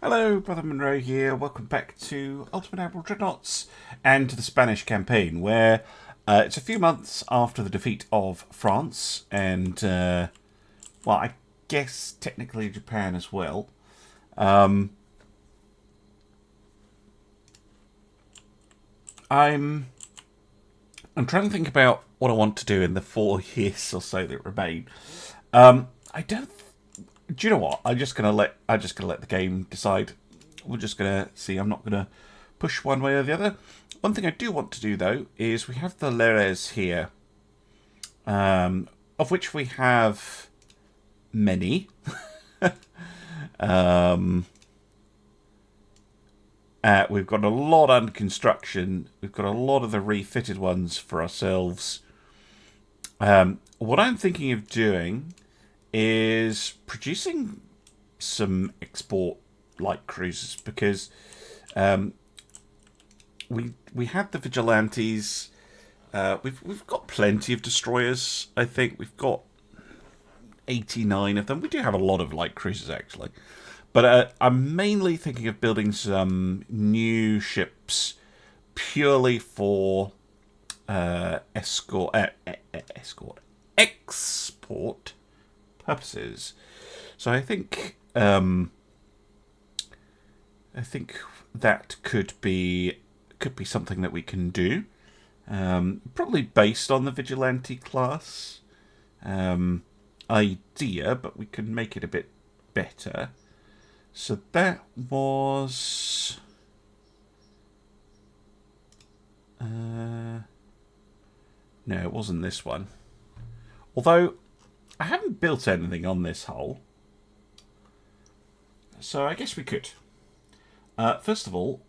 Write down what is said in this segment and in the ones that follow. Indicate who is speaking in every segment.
Speaker 1: Hello, Brother Monroe here. Welcome back to Ultimate Admiral Dreadnoughts and to the Spanish campaign, where it's a few months after the defeat of France and, well, I guess technically Japan as well. I'm trying to think about what I want to do in the 4 years or so that remain. I don't. Do you know what? I'm just gonna let the game decide. We're just gonna see. I'm not gonna push one way or the other. One thing I do want to do though is we have the Leres here, of which we have many. We've got a lot under construction. We've got a lot of the refitted ones for ourselves. What I'm thinking of doing is producing some export light cruisers, because we had the vigilantes. We've got plenty of destroyers. I think we've got 89 of them. We do have a lot of light cruisers actually, but I'm mainly thinking of building some new ships purely for export purposes. So I think that could be something that we can do. Probably based on the vigilante class idea, but we can make it a bit better. So that was no, it wasn't this one. Although I haven't built anything on this hull, so I guess we could. First of all,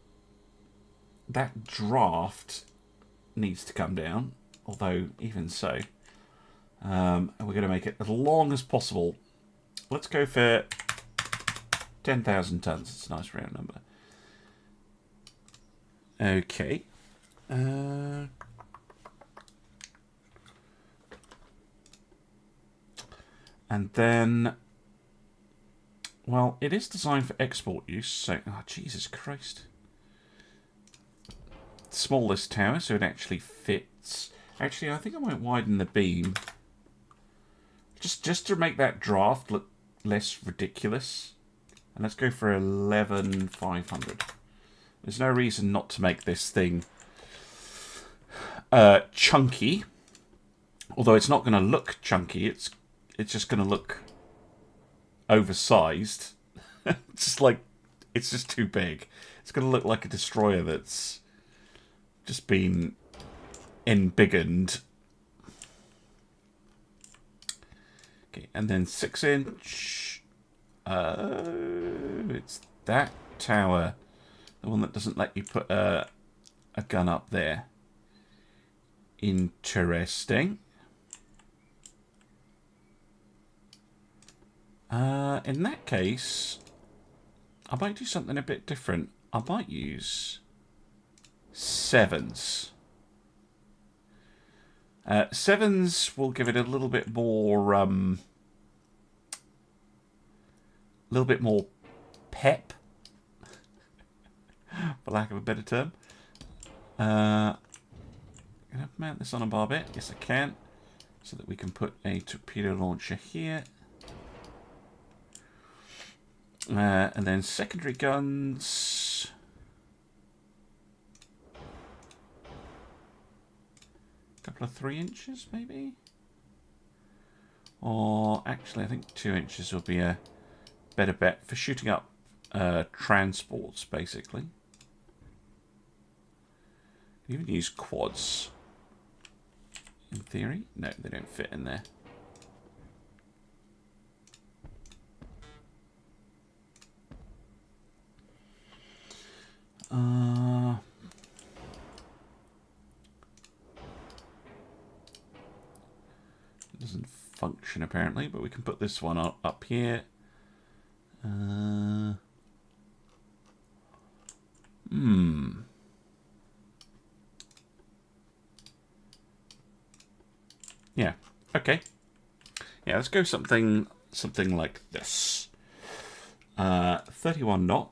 Speaker 1: that draft needs to come down, although even so, and we're going to make it as long as possible. Let's go for 10,000 tons. It's a nice round number. Okay. And then, well, it is designed for export use, so, oh, Jesus Christ. Smallest tower, so it actually fits. Actually, I think I might widen the beam. Just to make that draft look less ridiculous. And let's go for 11,500. There's no reason not to make this thing chunky. Although it's not going to look chunky, it's just going to look oversized. It's just too big. It's going to look like a destroyer that's just been embiggened. Okay, and then 6-inch. It's that tower, the one that doesn't let you put a gun up there. Interesting. In that case, I might do something a bit different. I might use 7s. 7s will give it a little bit more, pep, for lack of a better term. Can I mount this on a barbette? Yes, I can. So that we can put a torpedo launcher here. And then secondary guns. A couple of 3 inches, maybe? Or actually, I think 2 inches will be a better bet for shooting up transports, basically. You even use quads. In theory. No, they don't fit in there. It doesn't function apparently, but we can put this one up here. Yeah. Okay. Yeah, let's go something like this. 31 knot.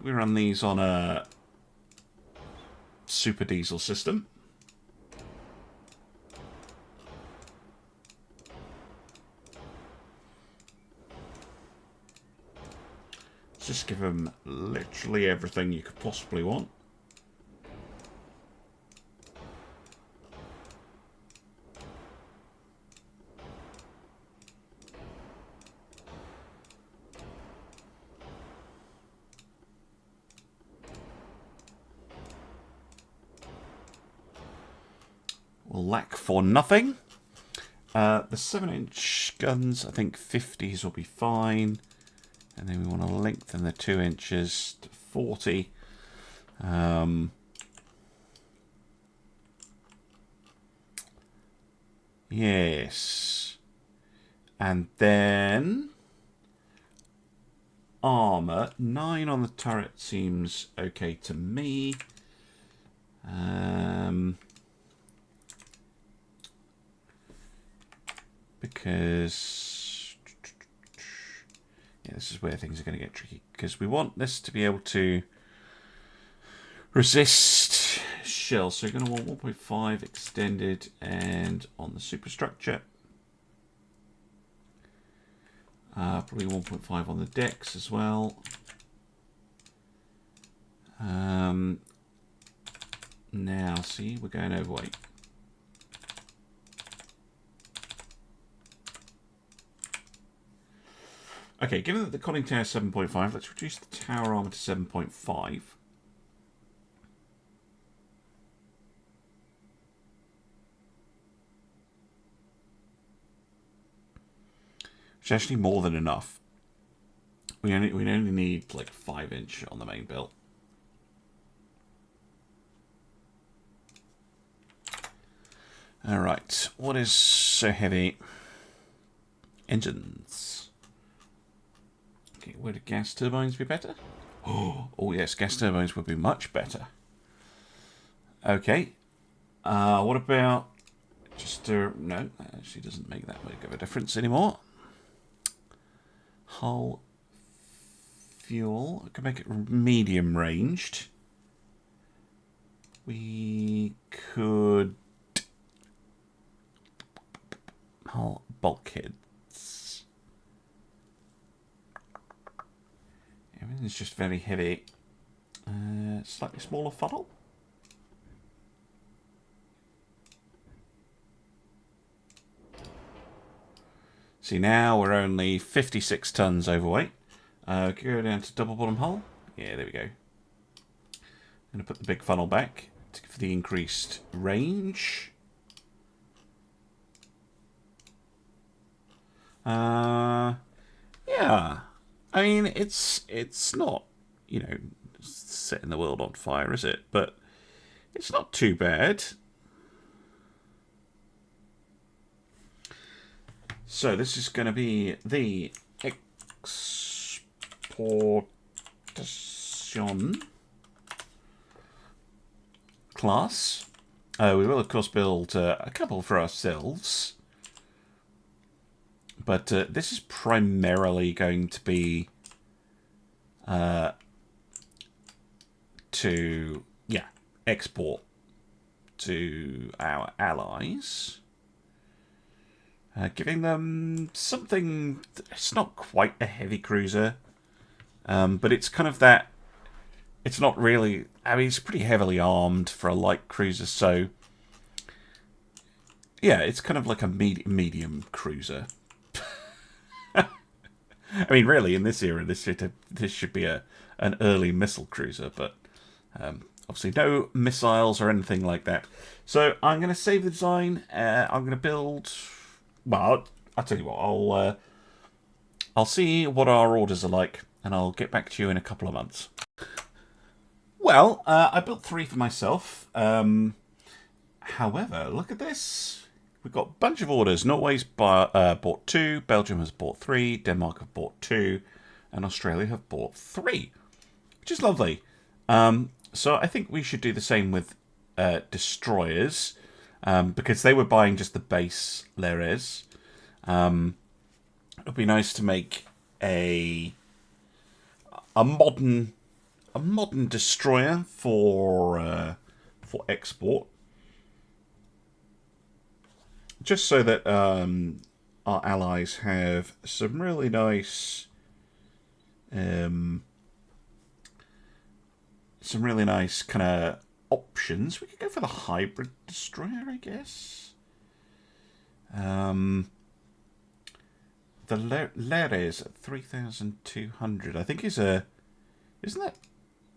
Speaker 1: we run these on a super diesel system. Just give them literally everything you could possibly want. Will lack for nothing. The 7-inch guns, I think 50s will be fine. And then we want to lengthen the 2 inches to 40. Yes. And then armor. 9 on the turret seems okay to me. Because yeah, this is where things are going to get tricky, because we want this to be able to resist shells. So we're going to want 1.5 extended and on the superstructure. Probably 1.5 on the decks as well. Now, see, we're going overweight. Okay, given that the conning tower is 7.5, let's reduce the tower armor to 7.5. Which is actually more than enough. We only need like 5-inch on the main build. Alright, what is so heavy? Engines. Okay, would gas turbines be better? Oh yes, gas turbines would be much better. Okay. What about just no, that actually doesn't make that big of a difference anymore. Hull fuel. I can make it medium ranged. We could hull bulkheads. Everything's just very heavy. Slightly smaller funnel. See, now we're only 56 tons overweight. Go down to double bottom hull. Yeah, there we go. I'm going to put the big funnel back for the increased range. Yeah. I mean, it's not, you know, setting the world on fire, is it? But it's not too bad. So this is going to be the exportation class. We will, of course, build a couple for ourselves. But this is primarily going to be to, yeah, export to our allies. Giving them something, it's not quite a heavy cruiser, but it's kind of that, it's not really, I mean, it's pretty heavily armed for a light cruiser, so, yeah, it's kind of like a medium cruiser. I mean, really, in this era, this should be an early missile cruiser, but obviously no missiles or anything like that. So I'm going to save the design. I'm going to build. Well, I'll tell you what. I'll see what our orders are like, and I'll get back to you in a couple of months. Well, I built 3 for myself. However, look at this. We've got a bunch of orders. Norway's bought 2, Belgium has bought 3, Denmark have bought 2, and Australia have bought 3, which is lovely. So I think we should do the same with destroyers, because they were buying just the base Leres. It would be nice to make a modern a modern destroyer for export, just so that our allies have some really nice kind of options. We could go for the hybrid destroyer, I guess. The Leres at 3,200, I think is a... Isn't that...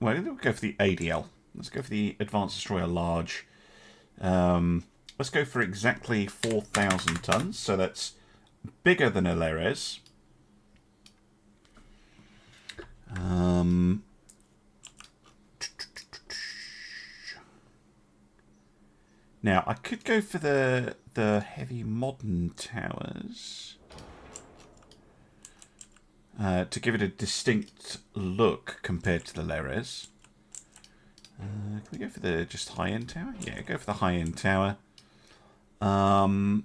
Speaker 1: Well, we'll go for the ADL. Let's go for the Advanced Destroyer Large. Let's go for exactly 4,000 tons. So that's bigger than a Leres. Now, I could go for the heavy modern towers to give it a distinct look compared to the Leres. Can we go for the just high-end tower? Yeah, go for the high-end tower. Now,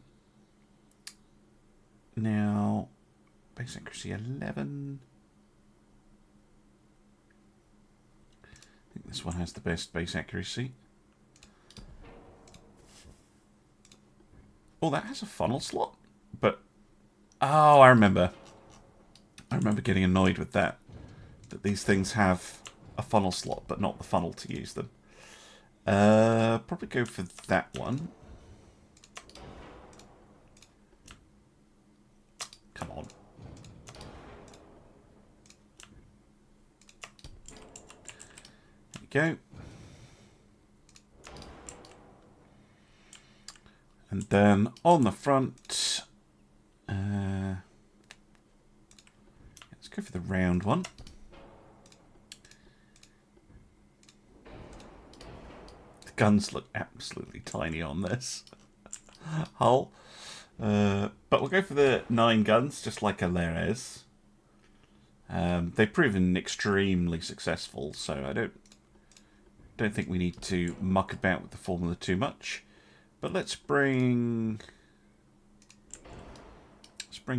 Speaker 1: base accuracy 11. I think this one has the best base accuracy. Oh, that has a funnel slot, but oh, I remember getting annoyed with that these things have a funnel slot, but not the funnel to use them. Probably go for that one. Come on. There we go. And then on the front, let's go for the round one. The guns look absolutely tiny on this hull. But we'll go for the 9 guns, just like a Leres. They've proven extremely successful, so I don't think we need to muck about with the formula too much. But let's bring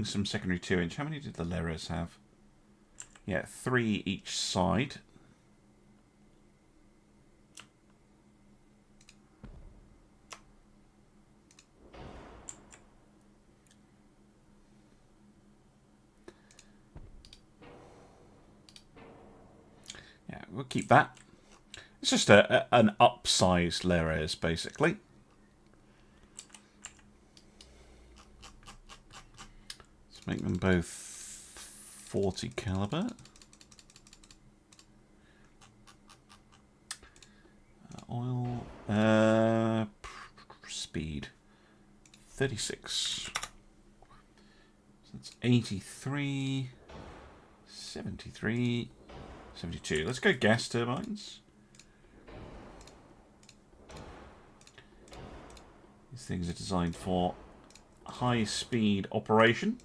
Speaker 1: some secondary 2-inch. How many did the Leres have? Yeah, 3 each side. Yeah, we'll keep that. It's just an upsized Leres, basically. Make them both 40 caliber. Oil. Speed. 36. So that's 83. 73. 72. Let's go gas turbines. These things are designed for high-speed operation.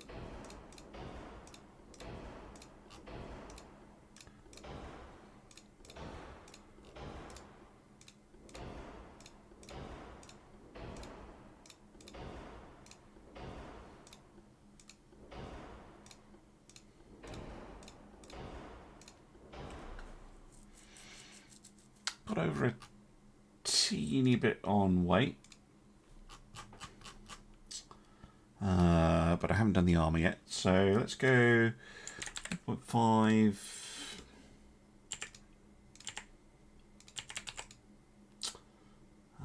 Speaker 1: Got over a teeny bit on weight. But I haven't done the armor yet, so let's go 1.5.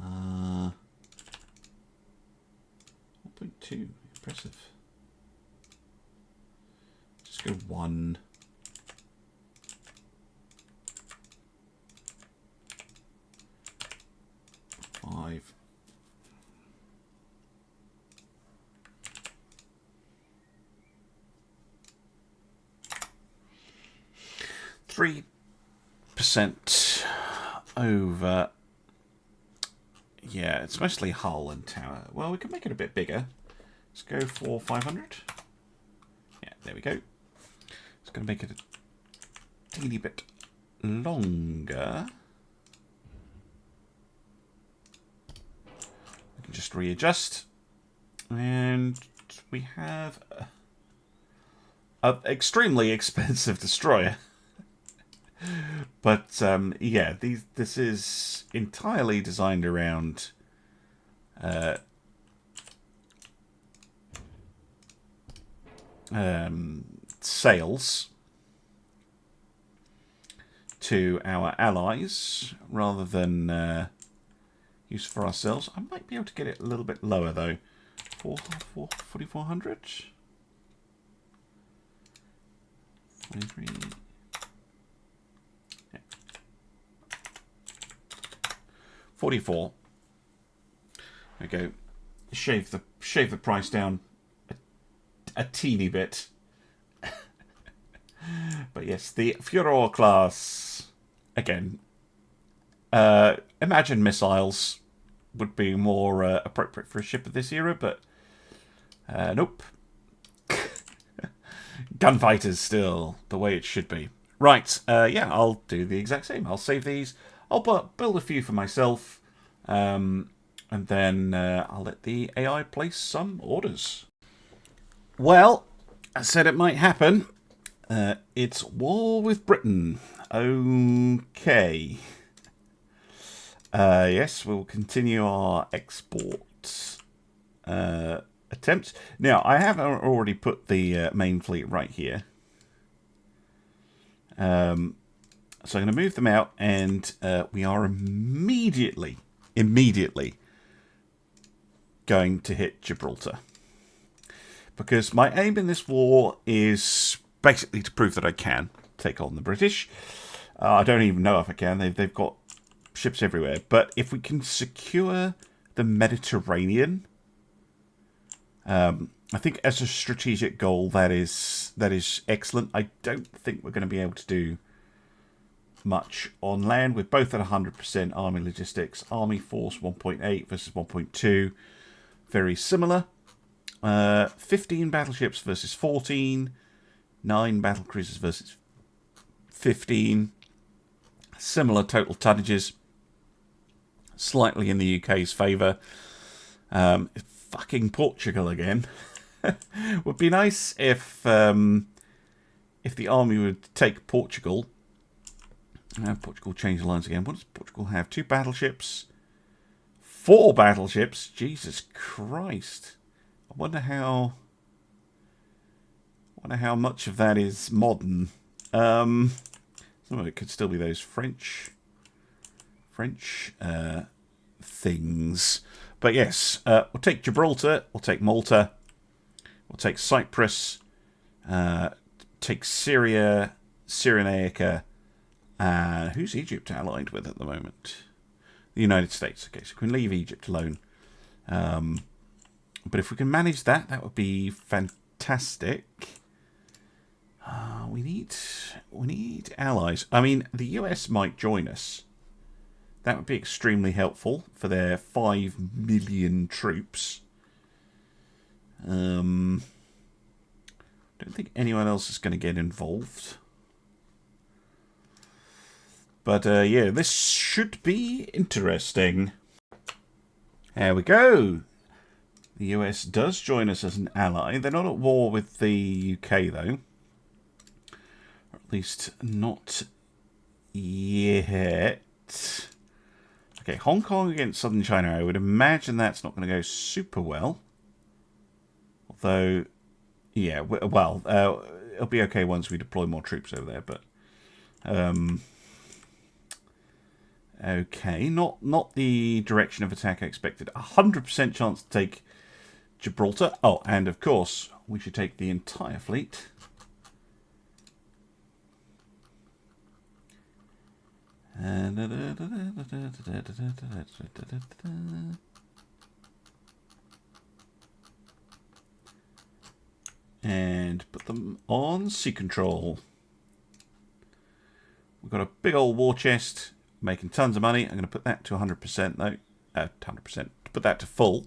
Speaker 1: 1.2, impressive. Just go 1. 5. 3% over. Yeah, it's mostly hull and tower. Well, we can make it a bit bigger. Let's go for 500. Yeah, there we go. It's going to make it a teeny bit longer. We can just readjust. And we have an extremely expensive destroyer. But yeah, this is entirely designed around sales to our allies rather than use for ourselves. I might be able to get it a little bit lower though. 4,400. 23. Yeah. 44. There we go. Shave the price down a teeny bit. But yes, the Furor class again. Imagine missiles would be more appropriate for a ship of this era, but nope. Gunfighters still the way it should be. Right, yeah, I'll do the exact same. I'll save these. I'll build a few for myself, and then I'll let the AI place some orders. Well, I said it might happen. It's war with Britain. Okay. Yes, we'll continue our export attempts. Now, I have already put the main fleet right here. So I'm going to move them out, and we are immediately going to hit Gibraltar. Because my aim in this war is basically to prove that I can take on the British. I don't even know if I can. They've got ships everywhere. But if we can secure the Mediterranean, I think as a strategic goal, that is excellent. I don't think we're going to be able to do much on land. We're both at 100% army logistics. Army force 1.8 versus 1.2. Very similar. 15 battleships versus 14. 9 battle cruisers versus 15. Similar total tonnages. Slightly in the UK's favour. Fucking Portugal again. Would be nice if the army would take Portugal. Portugal change the lines again. What does Portugal have? 2 battleships. 4 battleships. Jesus Christ. I wonder how much of that is modern. Some of it could still be those French things. But yes, we'll take Gibraltar, we'll take Malta, we'll take Cyprus, take Syria, Cyrenaica. Who's Egypt allied with at the moment? The United States. Okay, so we can leave Egypt alone. But if we can manage that, that would be fantastic. We need allies. I mean, the US might join us. That would be extremely helpful for their 5 million troops. Don't think anyone else is going to get involved. But yeah, this should be interesting. There we go. The US does join us as an ally. They're not at war with the UK, though. Or at least not yet. Okay, Hong Kong against Southern China. I would imagine that's not going to go super well. Although, yeah, well, it'll be okay once we deploy more troops over there. But okay, not the direction of attack I expected. 100% chance to take Gibraltar. Oh, and of course, we should take the entire fleet. And put them on sea control. We've got a big old war chest, making tons of money. I'm going to put that to 100% though. 100%. Put that to full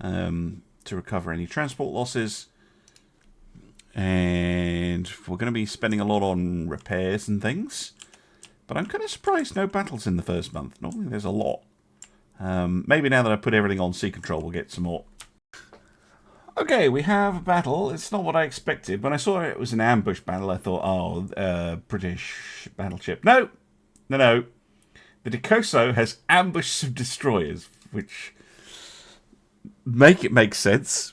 Speaker 1: to recover any transport losses. And we're going to be spending a lot on repairs and things. But I'm kind of surprised no battles in the first month. Normally there's a lot. Maybe now that I put everything on sea control, we'll get some more. Okay, we have a battle. It's not what I expected. When I saw it was an ambush battle, I thought, oh, British battleship. No! No. The Decoso has ambushed some destroyers, which make it make sense.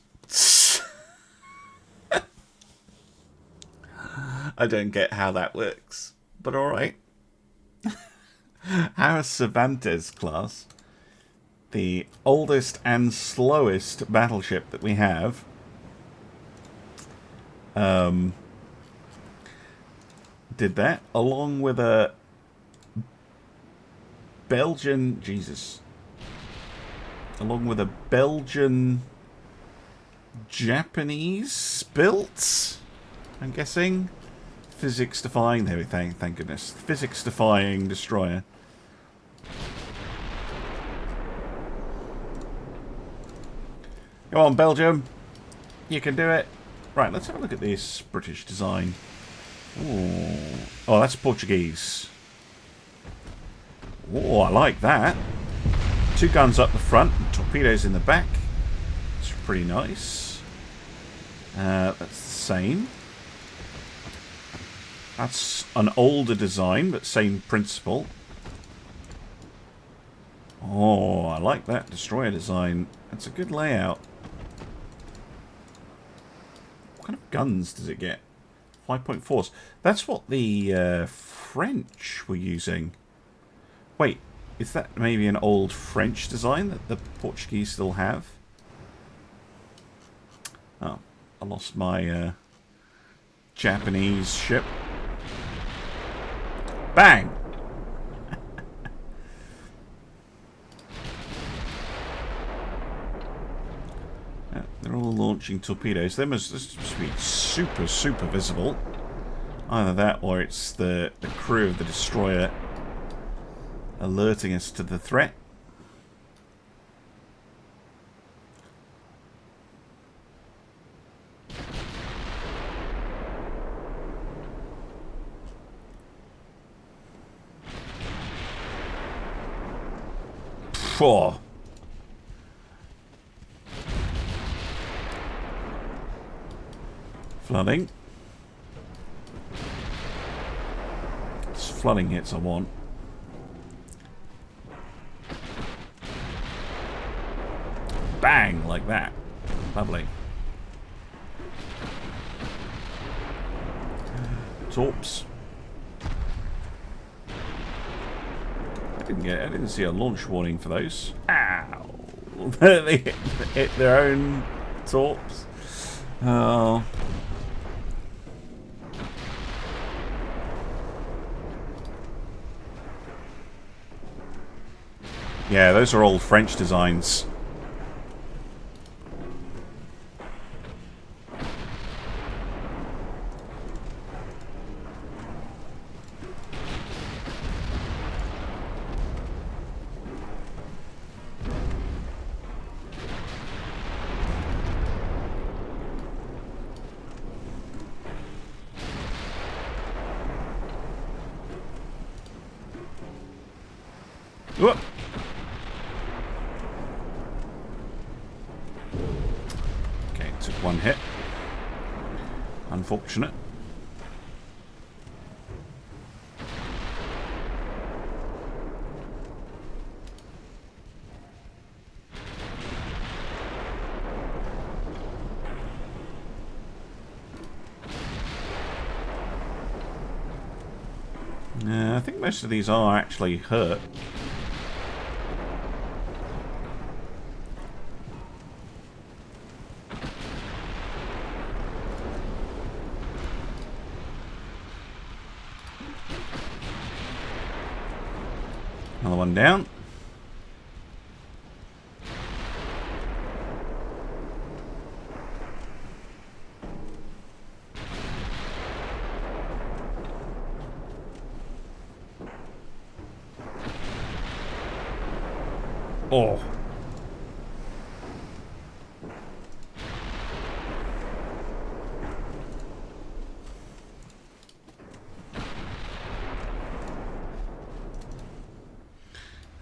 Speaker 1: I don't get how that works, but alright. Our Cervantes class, the oldest and slowest battleship that we have, did that, along with a Belgian... Jesus. Along with a Belgian... Japanese built, I'm guessing. Physics-defying... There we go, thank goodness. Physics-defying destroyer. Go on, Belgium. You can do it. Right, let's have a look at this British design. Ooh. Oh, that's Portuguese. Oh, I like that. 2 guns up the front and torpedoes in the back. It's pretty nice. That's the same. That's an older design, but same principle. Oh, I like that destroyer design. That's a good layout. What kind of guns does it get? 5.4s. That's what the French were using. Wait, is that maybe an old French design that the Portuguese still have? Oh, I lost my Japanese ship. Bang! They're all launching torpedoes. This must be super, super visible. Either that or it's the crew of the destroyer alerting us to the threat. Phew. Flooding. It's flooding hits I want. Bang! Like that. Lovely. Torps. I didn't see a launch warning for those. Ow! They hit their own torps. Oh. Yeah, those are old French designs. Whoop. Okay, took one hit. Unfortunate. I think most of these are actually hurt. Another one down. Oh.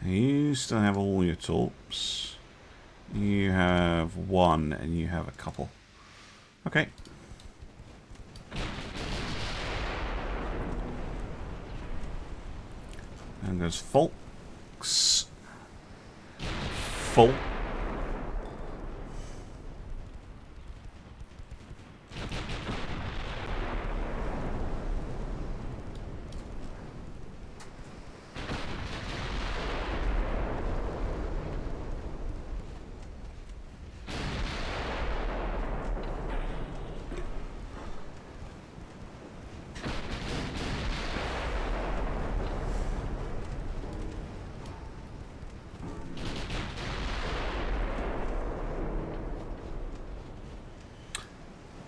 Speaker 1: You still have all your torps. You have one, and you have a couple. Okay. And goes Folks. Full.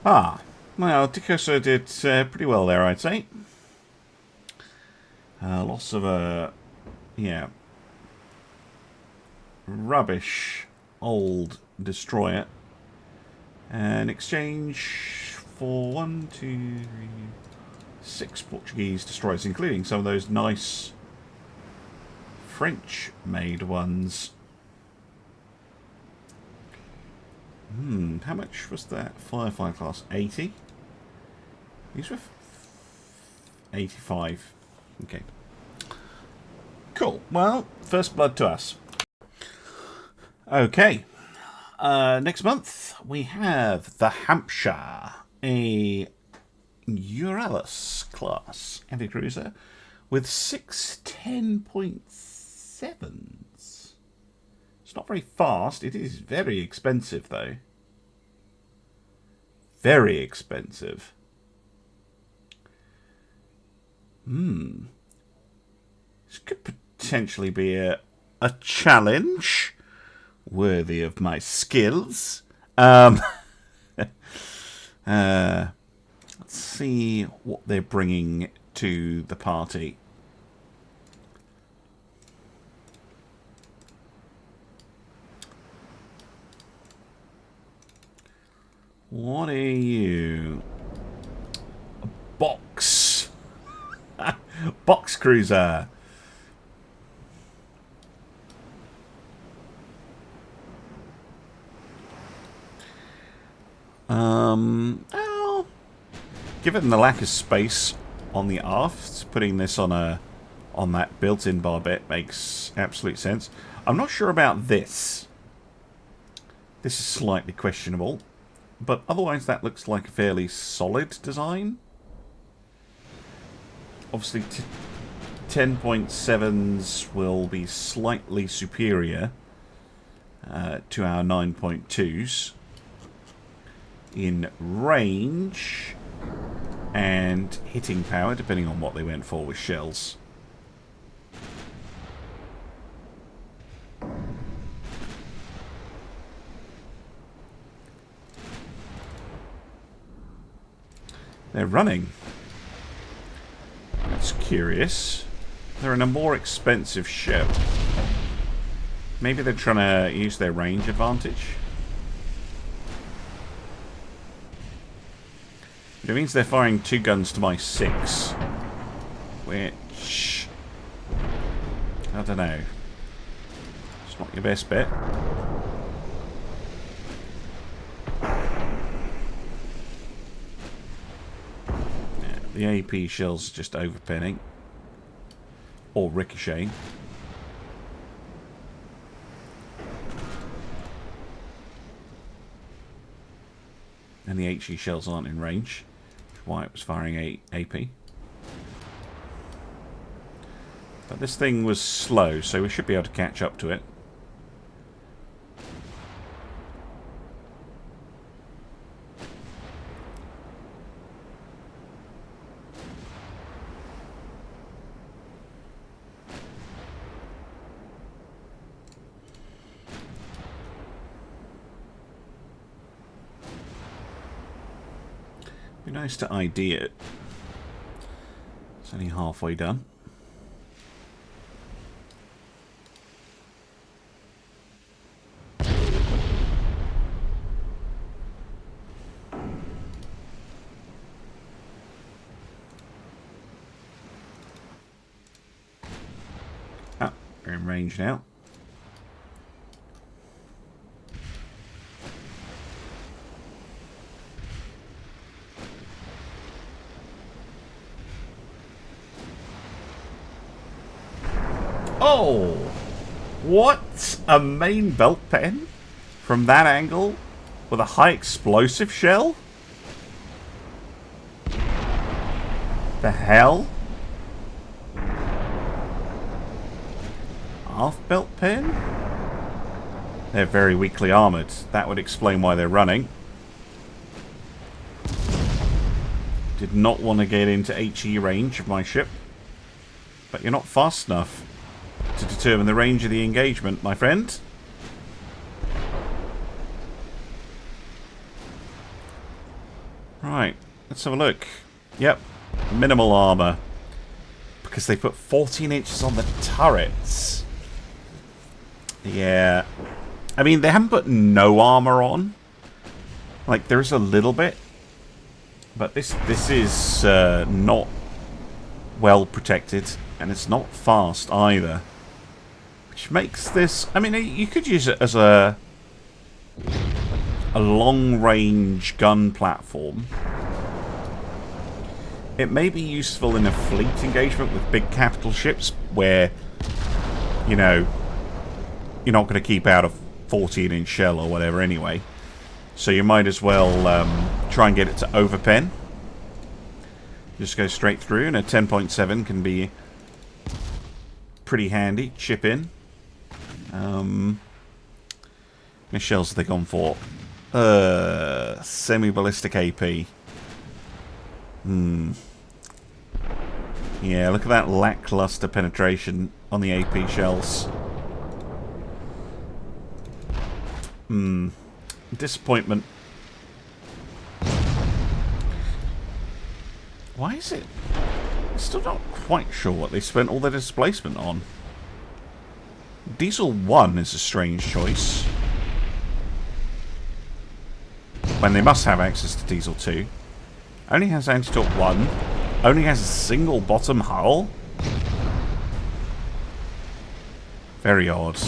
Speaker 1: Ah, well, Dikoso did pretty well there, I'd say. Loss of a, yeah, rubbish old destroyer. In exchange for 1, 2, 3, 6 Portuguese destroyers, including some of those nice French-made ones. How much was that Firefly class? 80? These were 85. Okay. Cool. Well, first blood to us. Okay. Next month, we have the Hampshire, a Uralus class heavy cruiser with 6 10.7s. It's not very fast. It is very expensive, though. Very expensive. This could potentially be a challenge worthy of my skills. Let's see what they're bringing to the party. What are you? A box. Box cruiser. Well, given the lack of space on the aft, putting this on that built-in barbette makes absolute sense. I'm not sure about this. This is slightly questionable. But otherwise that looks like a fairly solid design. Obviously 10.7s will be slightly superior to our 9.2s in range and hitting power, depending on what they went for with shells. They're running. That's curious. They're in a more expensive ship. Maybe they're trying to use their range advantage. It means they're firing 2 guns to my 6. Which... I don't know. It's not your best bet. The AP shells just overpinning. Or ricocheting. And the HE shells aren't in range. Which is why it was firing AP. But this thing was slow, so we should be able to catch up to it. Be nice to ID it. It's only halfway done. Ah, we're in range now. Oh! What? A main belt pen? From that angle? With a high explosive shell? The hell? Half belt pen? They're very weakly armoured. That would explain why they're running. Did not want to get into HE range of my ship. But you're not fast enough to determine the range of the engagement, my friend. Right, let's have a look. Yep, minimal armour. Because they put 14 inches on the turrets. Yeah. I mean, they haven't put no armour on. Like, there is a little bit. But this is not well protected. And it's not fast either. Which makes this... I mean, you could use it as a long-range gun platform. It may be useful in a fleet engagement with big capital ships where, you know, you're not going to keep out a 14-inch shell or whatever anyway. So you might as well try and get it to overpen. Just go straight through, and a 10.7 can be pretty handy. Chip in. How many shells have they gone for? Semi-ballistic AP. Yeah, look at that lackluster penetration on the AP shells. Disappointment. Why is it? I'm still not quite sure what they spent all their displacement on. Diesel 1 is a strange choice. When they must have access to Diesel 2. Only has anti-torp 1. Only has a single bottom hull. Very odd.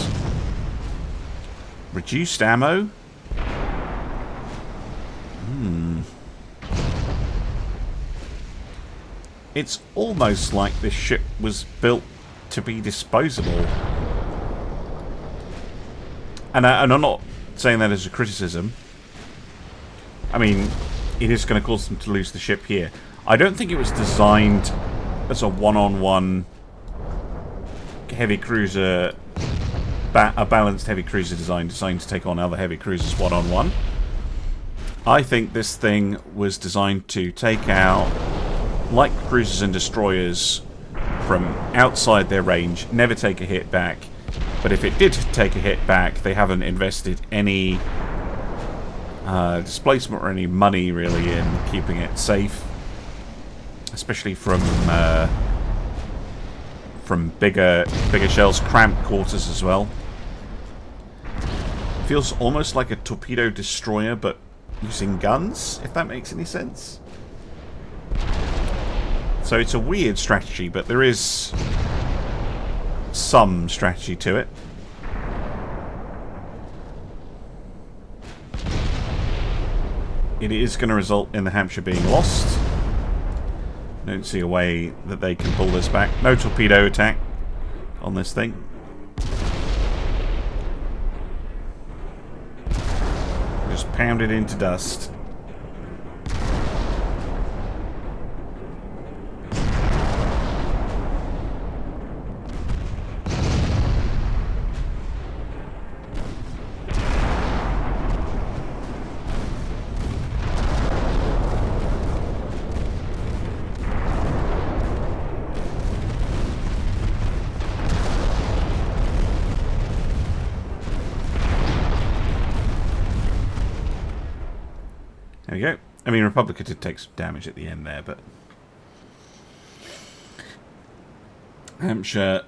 Speaker 1: Reduced ammo. It's almost like this ship was built to be disposable. And I'm not saying that as a criticism. I mean, it is going to cause them to lose the ship here. I don't think it was designed as a one-on-one heavy cruiser, a balanced heavy cruiser design designed to take on other heavy cruisers one-on-one. I think this thing was designed to take out light cruisers and destroyers from outside their range, never take a hit back. But if it did take a hit back, they haven't invested any displacement or any money really in keeping it safe, especially from bigger shells, cramped quarters as well. Feels almost like a torpedo destroyer, but using guns, if that makes any sense. So it's a weird strategy, but there is some strategy to it. It is going to result in the Hampshire being lost. I don't see a way that they can pull this back. No torpedo attack on this thing. Just pound it into dust. There we go. I mean, Republica did take some damage at the end there, but Hampshire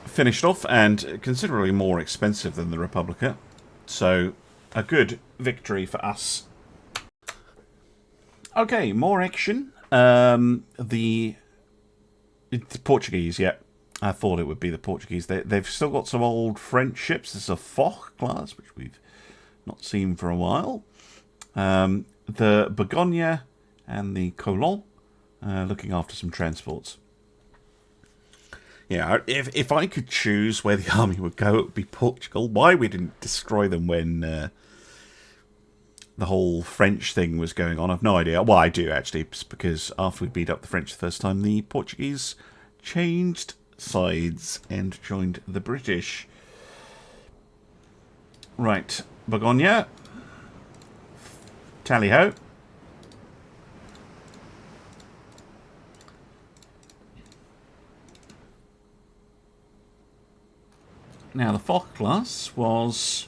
Speaker 1: finished off, and considerably more expensive than the Republica. So, a good victory for us. Okay, more action. The Portuguese, yeah. I thought it would be the Portuguese. They've still got some old French ships. This is a Foch class, which we've not seen for a while. The Begonia and the Colon looking after some transports. Yeah, if I could choose where the army would go, it would be Portugal. Why we didn't destroy them when the whole French thing was going on, I've no idea. Well, I do, actually. It's because after we beat up the French the first time, the Portuguese changed sides and joined the British. Right, Begonia. Tally-ho. Now, the Foch class was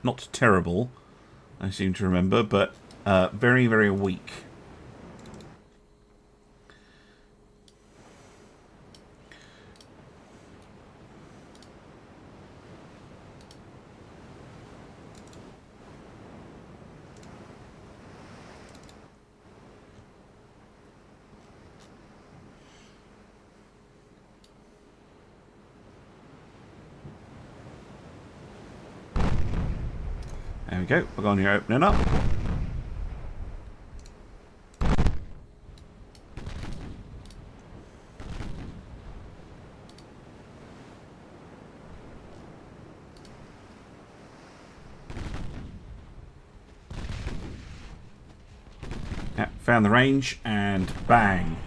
Speaker 1: not terrible, I seem to remember, but very, very weak. There we go, we're going here opening up. Yeah, found the range and bang.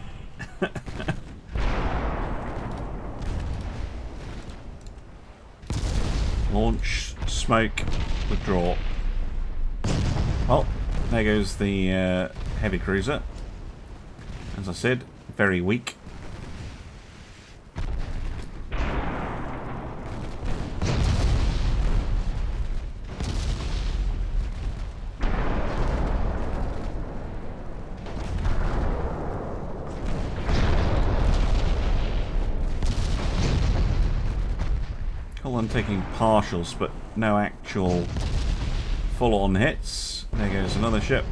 Speaker 1: Launch, smoke, withdraw. Oh, there goes the heavy cruiser. As I said, very weak. Well, I'm taking partials, but no actual full-on hits. There goes another ship.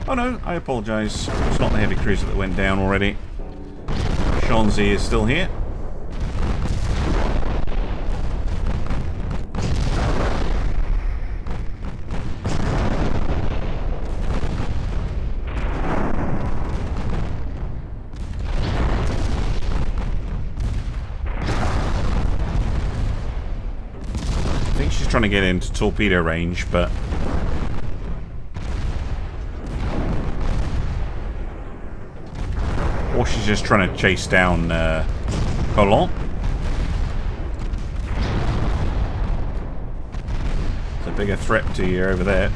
Speaker 1: Oh no, I apologise. It's not the heavy cruiser that went down already. Shanzi is still here. Trying to get into torpedo range, but or she's just trying to chase down Colon. It's a bigger threat to you over there.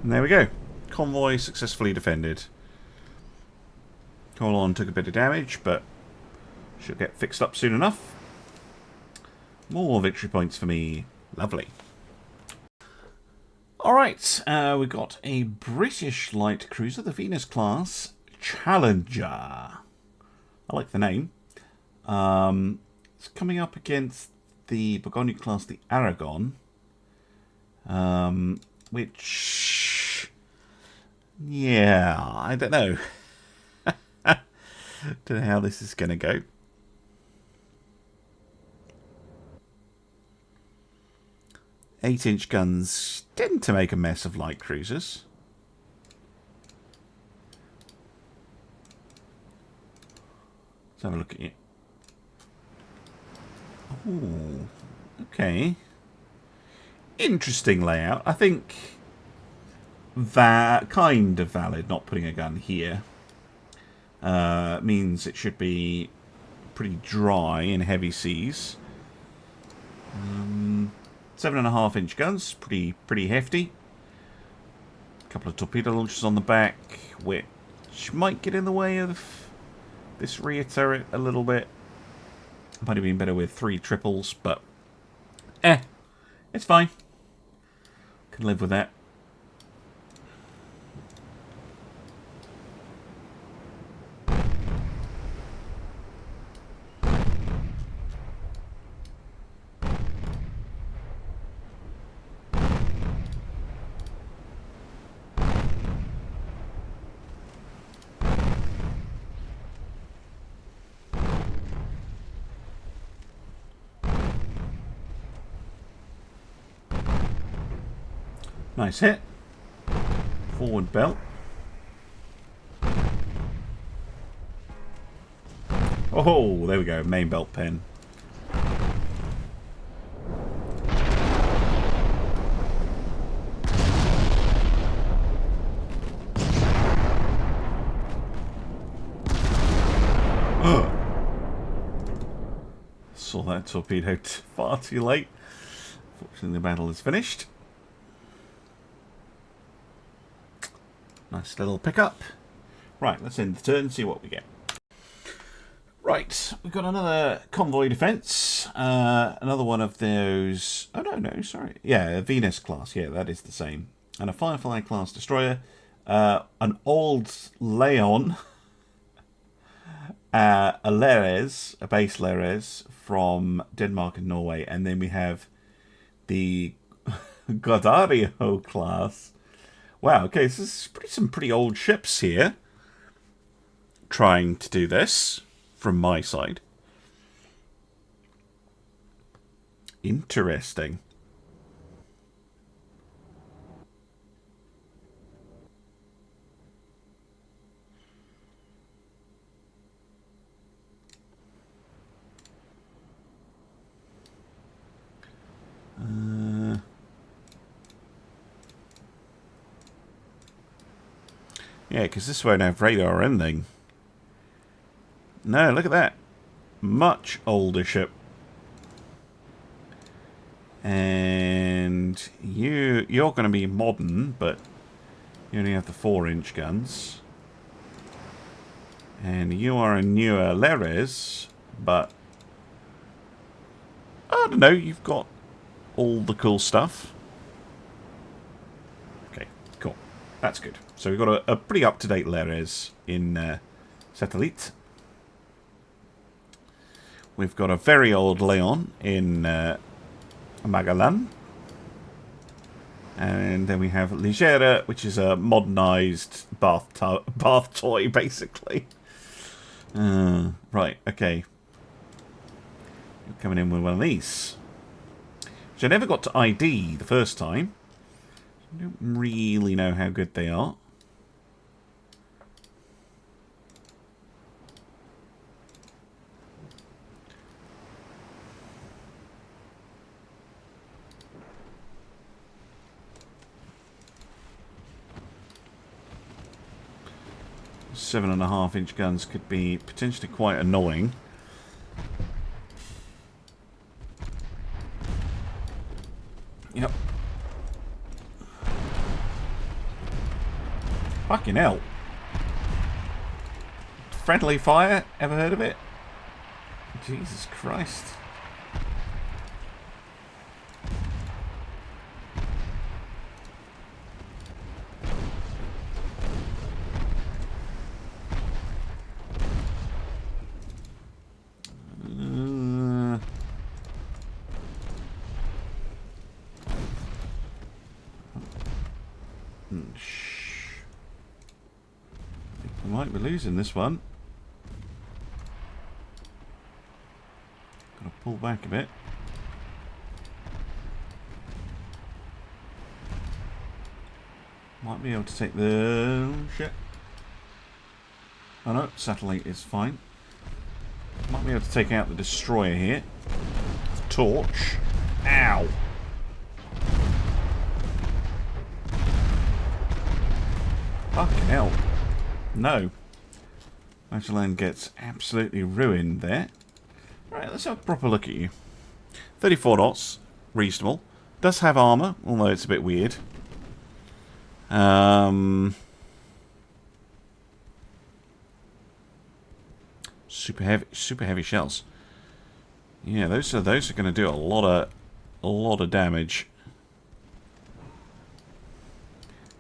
Speaker 1: And there we go. Convoy successfully defended. Colon took a bit of damage, but should get fixed up soon enough. More victory points for me. Lovely. Alright, we've got a British light cruiser, the Venus class Challenger. I like the name. It's coming up against the Begonia class, the Aragon. Which... yeah, I don't know. Don't know how this is going to go. Eight-inch guns tend to make a mess of light cruisers. Let's have a look at it. Oh, okay. Interesting layout. I think that kind of valid, not putting a gun here. Means it should be pretty dry in heavy seas. 7.5-inch guns, pretty hefty. A couple of torpedo launchers on the back, which might get in the way of this rear turret a little bit. Might have been better with 3 triples, but it's fine. Can live with that. Nice hit. Forward belt. Oh, there we go. Main belt pen. Saw that torpedo far too late. Fortunately, the battle is finished. Nice little pickup. Right, let's end the turn and see what we get. Right, we've got another convoy defense. Another one of those... Oh, no, sorry. Yeah, a Venus class. Yeah, that is the same. And a Firefly class destroyer. An old Leon. A Leres, a base Leres from Denmark and Norway. And then we have the Godario class. Wow, okay, so this is some pretty old ships here. Trying to do this. From my side. Interesting. Yeah, because this won't have radar or anything. No, look at that. Much older ship. And you're going to be modern, but you only have the 4-inch guns. And you are a newer Leres, but I don't know, you've got all the cool stuff. Okay, cool. That's good. So we've got a pretty up-to-date Leres in Satellite. We've got a very old Leon in Magalan. And then we have Ligera, which is a modernised bath toy, basically. Right, okay. You're coming in with one of these. Which I never got to ID the first time. I don't really know how good they are. .7.5-inch guns could be potentially quite annoying. Yep. Fucking hell. Friendly fire? Ever heard of it? Jesus Christ. Losing this one. Gotta pull back a bit. Might be able to take the... shit. Oh no, satellite is fine. Might be able to take out the destroyer here. Torch. Ow! Fucking hell. No. Magellan gets absolutely ruined there. Right, let's have a proper look at you. 34 knots, reasonable. Does have armour, although it's a bit weird. Super heavy shells. Yeah, those are going to do a lot of damage.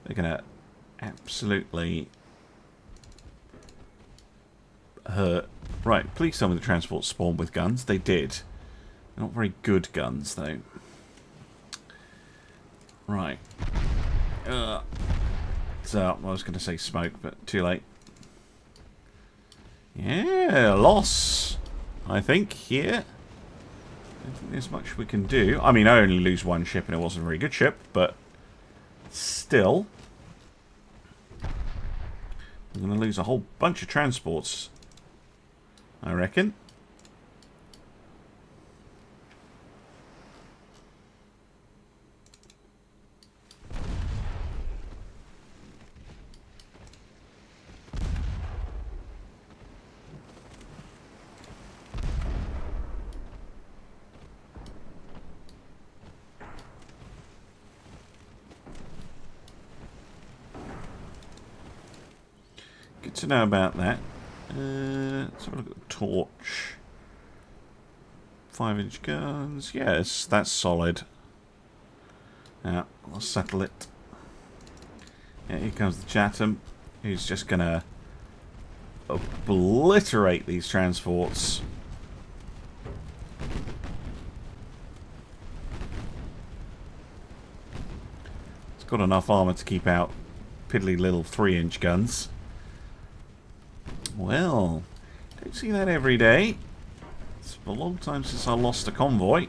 Speaker 1: They're going to absolutely hurt. Right, please tell me the transport spawned with guns. They did. They're not very good guns, though. Right. So, I was going to say smoke, but too late. Yeah, loss, I think, here. I don't think there's much we can do. I mean, I only lose one ship, and it wasn't a very good ship, but still, I'm going to lose a whole bunch of transports, I reckon. Good to know about that. Let's have a look at the torch. 5-inch guns. Yes, that's solid. Now, I'll settle it. Yeah, here comes the Chatham, who's just going to obliterate these transports. It's got enough armour to keep out piddly little 3-inch guns. Well, don't see that every day. It's a long time since I lost a convoy.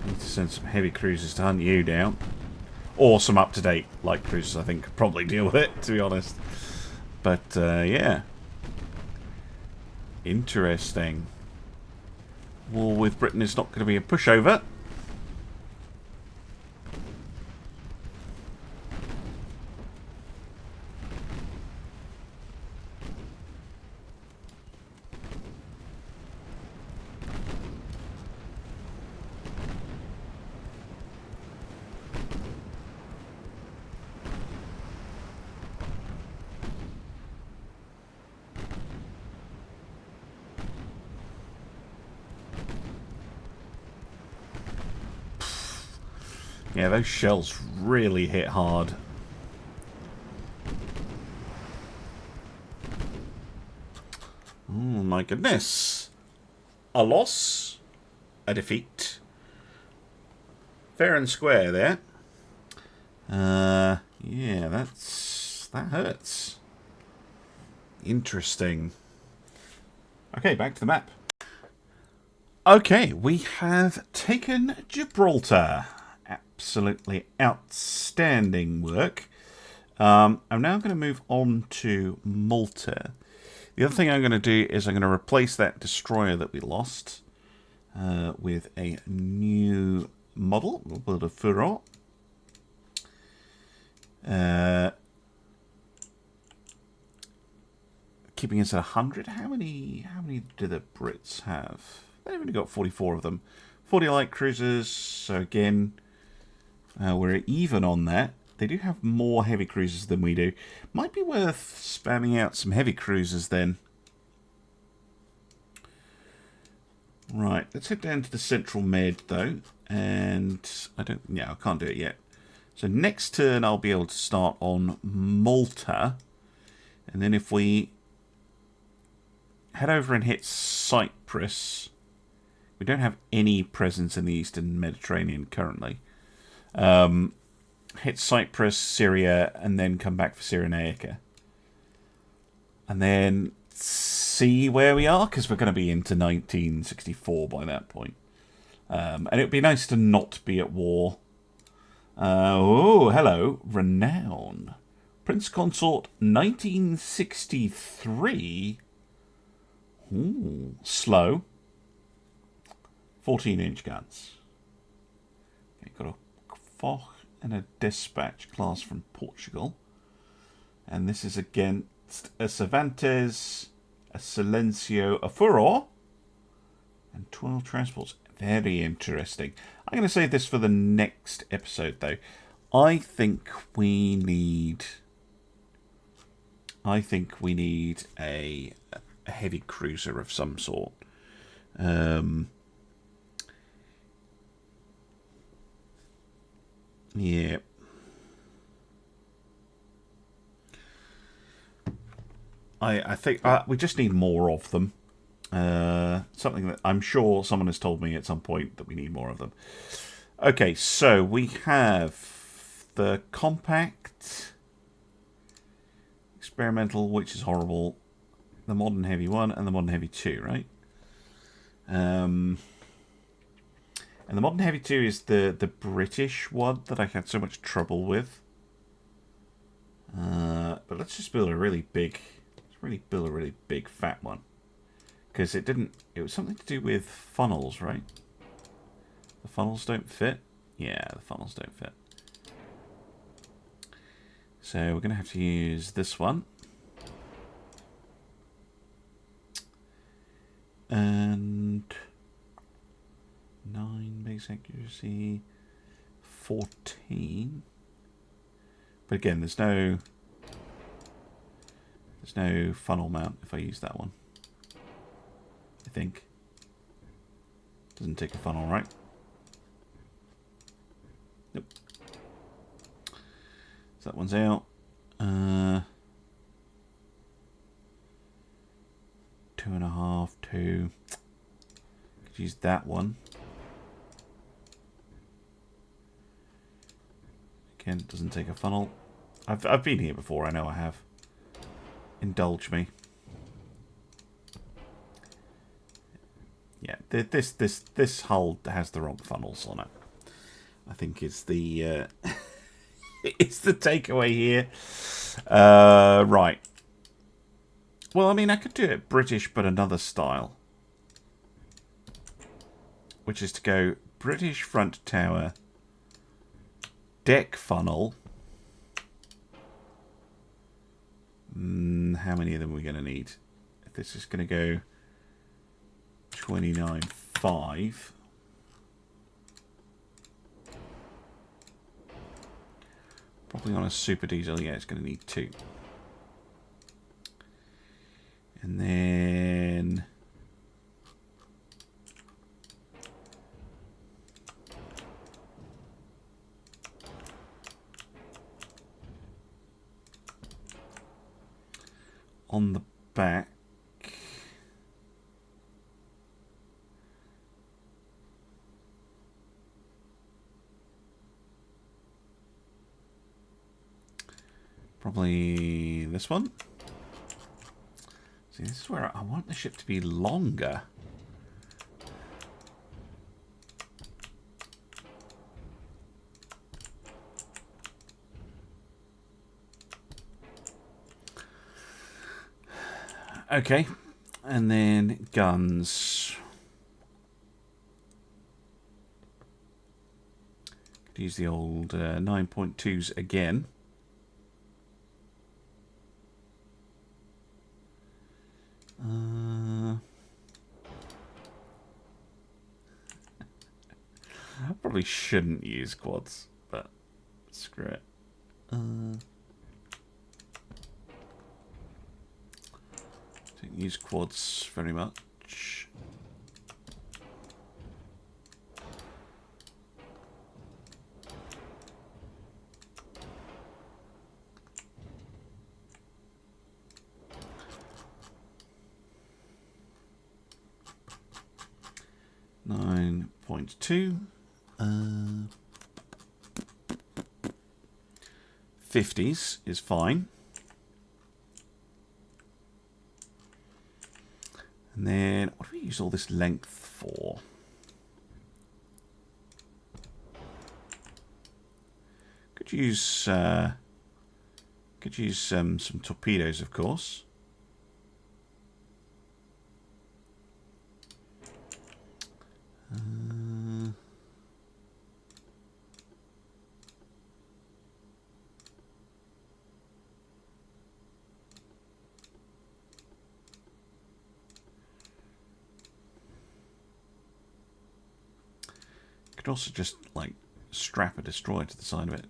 Speaker 1: Need to send some heavy cruisers to hunt you down. Or some up-to-date light cruisers, I think, could probably deal with it, to be honest. But, yeah. Interesting. War with Britain is not going to be a pushover. Yeah, those shells really hit hard. Oh my goodness. A loss. A defeat. Fair and square there. Yeah, that hurts. Interesting. Okay, back to the map. Okay, we have taken Gibraltar. Absolutely outstanding work. I'm now going to move on to Malta. The other thing I'm going to do is I'm going to replace that destroyer that we lost with a new model. We'll build a Furor. Keeping us at 100. How many do the Brits have? They've only got 44 of them. 40 light cruisers. So again, we're even on that. They do have more heavy cruisers than we do. Might be worth spamming out some heavy cruisers then. Right, let's head down to the Central Med though. And I can't do it yet. So next turn I'll be able to start on Malta. And then if we head over and hit Cyprus, we don't have any presence in the Eastern Mediterranean currently. Hit Cyprus, Syria, and then come back for Cyrenaica. And then see where we are, because we're going to be into 1964 by that point. And it would be nice to not be at war. Oh, hello. Renown. Prince Consort 1963. Ooh, slow. 14-inch guns. Okay, got a Foch and a Dispatch class from Portugal. And this is against a Cervantes, a Silencio, a Furor, and 12 transports. Very interesting. I'm going to save this for the next episode, though. I think we need a heavy cruiser of some sort. Yeah. I think we just need more of them. Something that I'm sure someone has told me at some point that we need more of them. Okay, so we have the compact. experimental, which is horrible. The modern heavy 1 and the modern heavy 2, right? And the modern heavy 2 is the British one that I had so much trouble with. But let's just build a really big, fat one. Because it was something to do with funnels, right? The funnels don't fit? Yeah, the funnels don't fit. So we're going to have to use this one. And 9 base accuracy, 14. But again, there's no funnel mount if I use that one. I think. Doesn't take a funnel, right? Nope. So that one's out. 2.5, 2. Could use that one. Again, it doesn't take a funnel. I've been here before, I know I have. Indulge me. Yeah, this hull has the wrong funnels on it. I think it's the it's the takeaway here. Right. Well, I mean, I could do it British, but another style, which is to go British front tower, deck funnel. How many of them are we going to need? If this is going to go 29.5. Probably on a super diesel, yeah, it's going to need 2. And then on the back, probably this one. See, this is where I want the ship to be longer. Okay, and then guns. Could use the old 9.2s again. I probably shouldn't use quads, but screw it. Don't use quads very much. .2 50s is fine. And then what do we use all this length for? Could use some torpedoes, of course. Could also just like strap a destroyer to the side of it.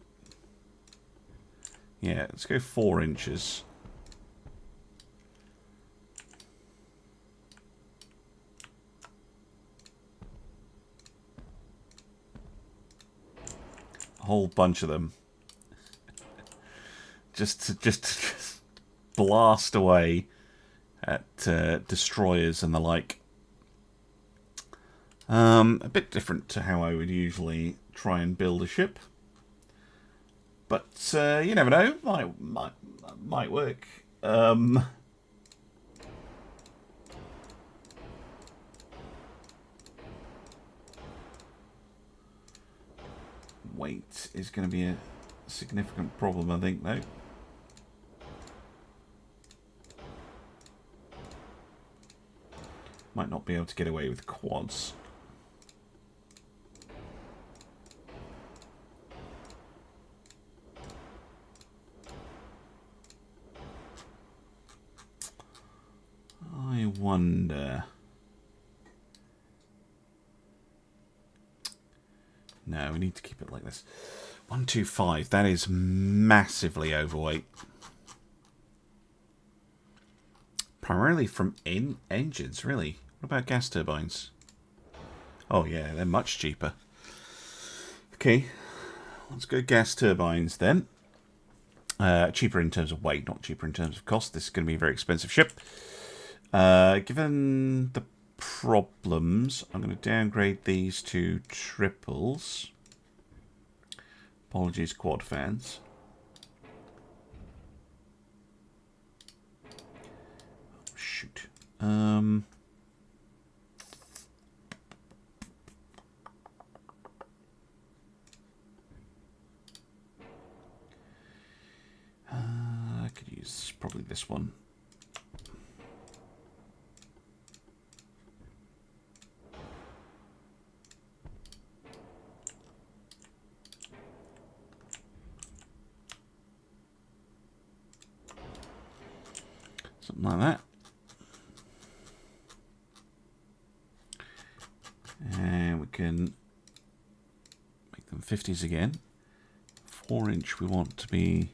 Speaker 1: Yeah, let's go 4 inches. A whole bunch of them. just to blast away at destroyers and the like. A bit different to how I would usually try and build a ship, but you never know. Might work. Weight is going to be a significant problem, I think, though. Might not be able to get away with quads. I wonder. No, we need to keep it like this. 125. That is massively overweight. Primarily from engines, really. What about gas turbines? Oh, yeah, they're much cheaper. Okay, let's go gas turbines then. Cheaper in terms of weight, not cheaper in terms of cost. This is going to be a very expensive ship. Given the problems, I'm going to downgrade these to triples. Apologies, quad fans. Oh, shoot. I could use probably this one. Something like that. And we can make them 50s again. 4-inch we want to be,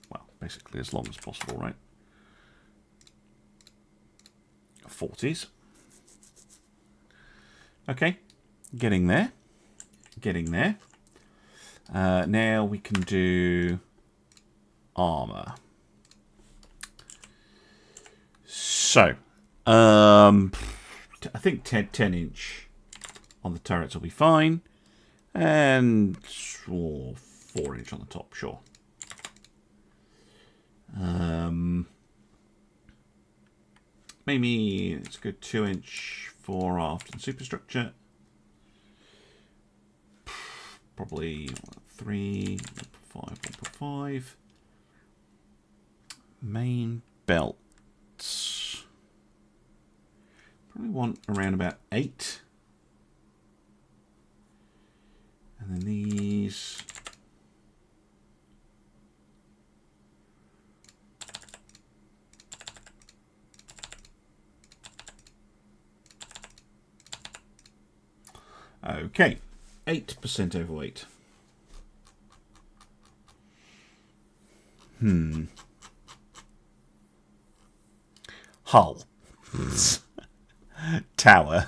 Speaker 1: well, basically as long as possible, right? 40s. Okay, getting there. Getting there. Now we can do armor. So, I think 10-inch on the turrets will be fine. And 4-inch on the top, sure. Maybe let's go 2-inch for aft and superstructure. Probably 3, 1.5, 1.5. Main belts. Probably want around about 8. And then these. Okay, 8% overweight. Hull. Tower.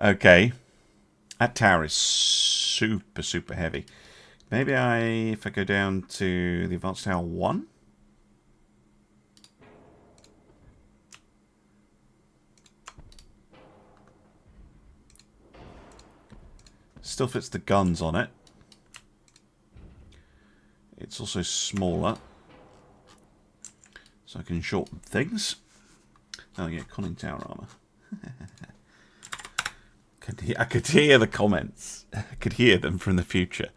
Speaker 1: Okay. That tower is super, super heavy. Maybe if I go down to the advanced tower 1. Still fits the guns on it. It's also smaller. So I can shorten things. Oh yeah, conning tower armor. I could hear the comments. I could hear them from the future.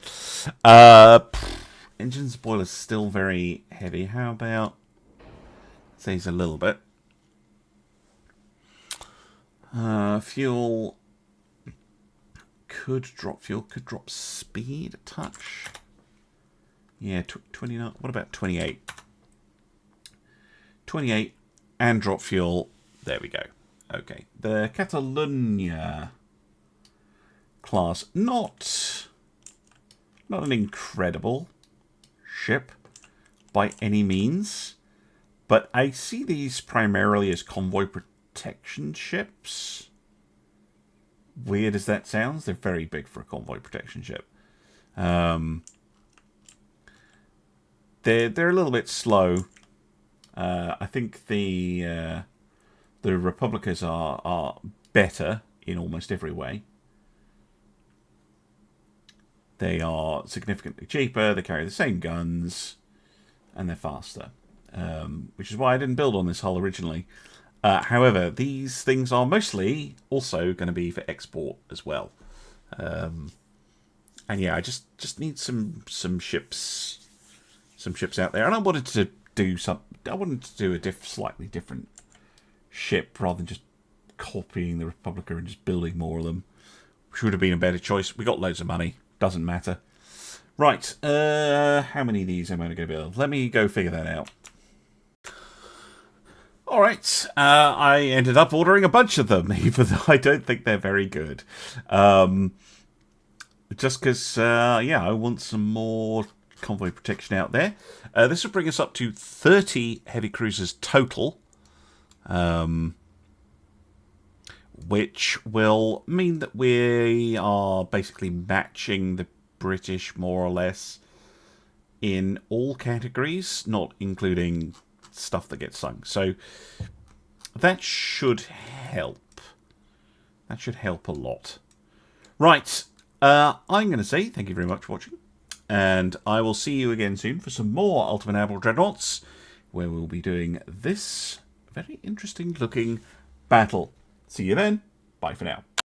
Speaker 1: Engine spoiler's still very heavy. How about these a little bit? Fuel could drop. Fuel could drop speed a touch. Yeah, 29. What about 28? 28 and drop fuel. There we go. Okay, the Catalonia class, not an incredible ship by any means, but I see these primarily as convoy protection ships. Weird as that sounds, they're very big for a convoy protection ship. They're a little bit slow. I think the Republicas are better in almost every way. They are significantly cheaper, they carry the same guns, and they're faster. which is why I didn't build on this hull originally. However, these things are mostly also going to be for export as well. And yeah, I just need some ships out there, and I wanted to do a slightly different ship rather than just copying the Republica and just building more of them, which would have been a better choice. We got loads of money, doesn't matter. Right, how many of these am I going to go build? Let me go figure that out. Alright, I ended up ordering a bunch of them, even though I don't think they're very good. Just because, yeah, I want some more convoy protection out there. This will bring us up to 30 heavy cruisers total. Which will mean that we are basically matching the British more or less in all categories, not including stuff that gets sunk. So that should help. That should help a lot. Right, I'm going to say thank you very much for watching, and I will see you again soon for some more Ultimate Admiral Dreadnoughts, where we'll be doing this very interesting looking battle. See you then. Bye for now.